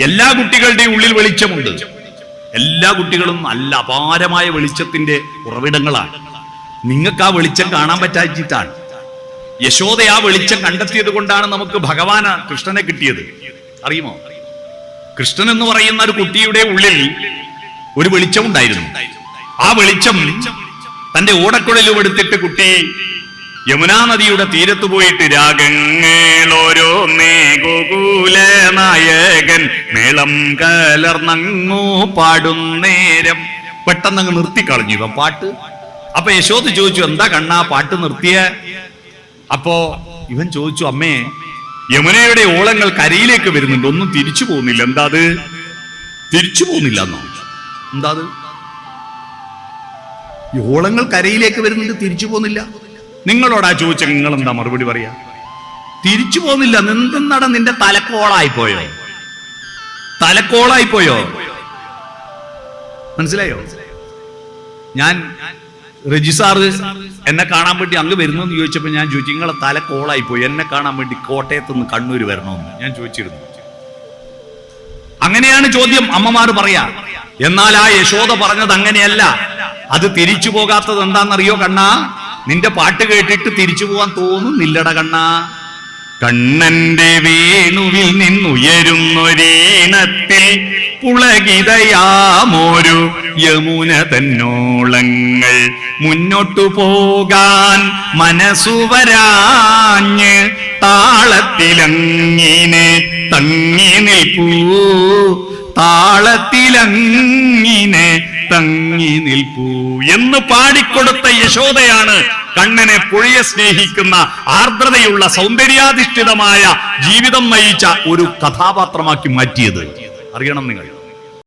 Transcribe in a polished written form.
എല്ലാ കുട്ടികളുടെയും ഉള്ളിൽ വെളിച്ചമുണ്ട്. എല്ലാ കുട്ടികളും നല്ല അപാരമായ വെളിച്ചത്തിന്റെ ഉറവിടങ്ങളാണ്. നിങ്ങൾക്ക് ആ വെളിച്ചം കാണാൻ പറ്റാച്ചിട്ടാണ്. യശോദ ആ വെളിച്ചം കണ്ടെത്തിയത് കൊണ്ടാണ് നമുക്ക് ഭഗവാന് കൃഷ്ണനെ കിട്ടിയത്. അറിയുമോ? കൃഷ്ണൻ എന്ന് പറയുന്ന ഒരു കുട്ടിയുടെ ഉള്ളിൽ ഒരു വെളിച്ചം ഉണ്ടായിരുന്നു. ആ വെളിച്ചം തന്റെ ഓടക്കുഴലും എടുത്തിട്ട് കുട്ടി യമുനാ നദിയുടെ തീരത്ത് പോയിട്ട് രാഗങ്ങളോരോന്നേ ഗോകുല നായകൻ മേളം കലർന്നങ്ങു പാടുന്നേരം പെട്ടെന്നങ്ങ് നിർത്തിക്കളഞ്ഞു ഇവൻ പാട്ട്. അപ്പൊ യശോദ ചോദിച്ചു, എന്താ കണ്ണാ പാട്ട് നിർത്തിയ? അപ്പോ ഇവൻ ചോദിച്ചു, അമ്മേ, യമുനയുടെ ഓളങ്ങൾ കരയിലേക്ക് വരുന്നുണ്ട്, ഒന്നും തിരിച്ചു പോകുന്നില്ല. എന്താ അത്? തിരിച്ചു പോകുന്നില്ല എന്നോ? എന്താ അത്? ഈ ഓളങ്ങൾ കരയിലേക്ക് വരുന്നുണ്ട്, തിരിച്ചു പോകുന്നില്ല. നിങ്ങളോടാ ചോദിച്ച, നിങ്ങൾ എന്താ മറുപടി പറയാ? തിരിച്ചു പോകുന്നില്ല. എന്തെന്നാടാ, നിന്റെ തലക്കോളായിപ്പോയോ? തലക്കോളായിപ്പോയോ? മനസ്സിലായോ? ഞാൻ രജിസാറ് എന്നെ കാണാൻ വേണ്ടി അങ്ങ് വരുന്നെന്ന് ചോദിച്ചപ്പോൾ ഞാൻ ചോദിച്ചു, നിങ്ങളെ തലക്കോളായിപ്പോയി, എന്നെ കാണാൻ വേണ്ടി കോട്ടയത്ത് നിന്ന് കണ്ണൂർ വരണമെന്ന് ഞാൻ ചോദിച്ചിരുന്നു. അങ്ങനെയാണ് ചോദ്യം, അമ്മമാര് പറയാ. എന്നാൽ ആ യശോദ പറഞ്ഞത് അങ്ങനെയല്ല. അത് തിരിച്ചു പോകാത്തത് എന്താണെന്നറിയോ കണ്ണാ? നിന്റെ പാട്ട് കേട്ടിട്ട് തിരിച്ചു പോകാൻ തോന്നുന്നില്ലട കണ്ണാ. കണ്ണന്റെ വേണുവിൽ നിന്നുയരുന്നൊരീണത്തിൽ പുളകിതയാമൊരു യമുന തന്നോളങ്ങൾ മുന്നോട്ടു പോകാൻ മനസ്സുവരാഞ്ഞ് താളത്തിലങ്ങിനെ തങ്ങി നിൽപ്പൂ, താളത്തിലങ്ങിനെ തങ്ങി നിൽപ്പൂ എന്ന് പാടിക്കൊടുത്ത യശോദയാണ് കണ്ണനെ പുഴയെ സ്നേഹിക്കുന്ന ആർദ്രതയുള്ള സൗന്ദര്യാധിഷ്ഠിതമായ ജീവിതം നയിച്ച ഒരു കഥാപാത്രമാക്കി മാറ്റിയത്. അറിയണം നിങ്ങൾ.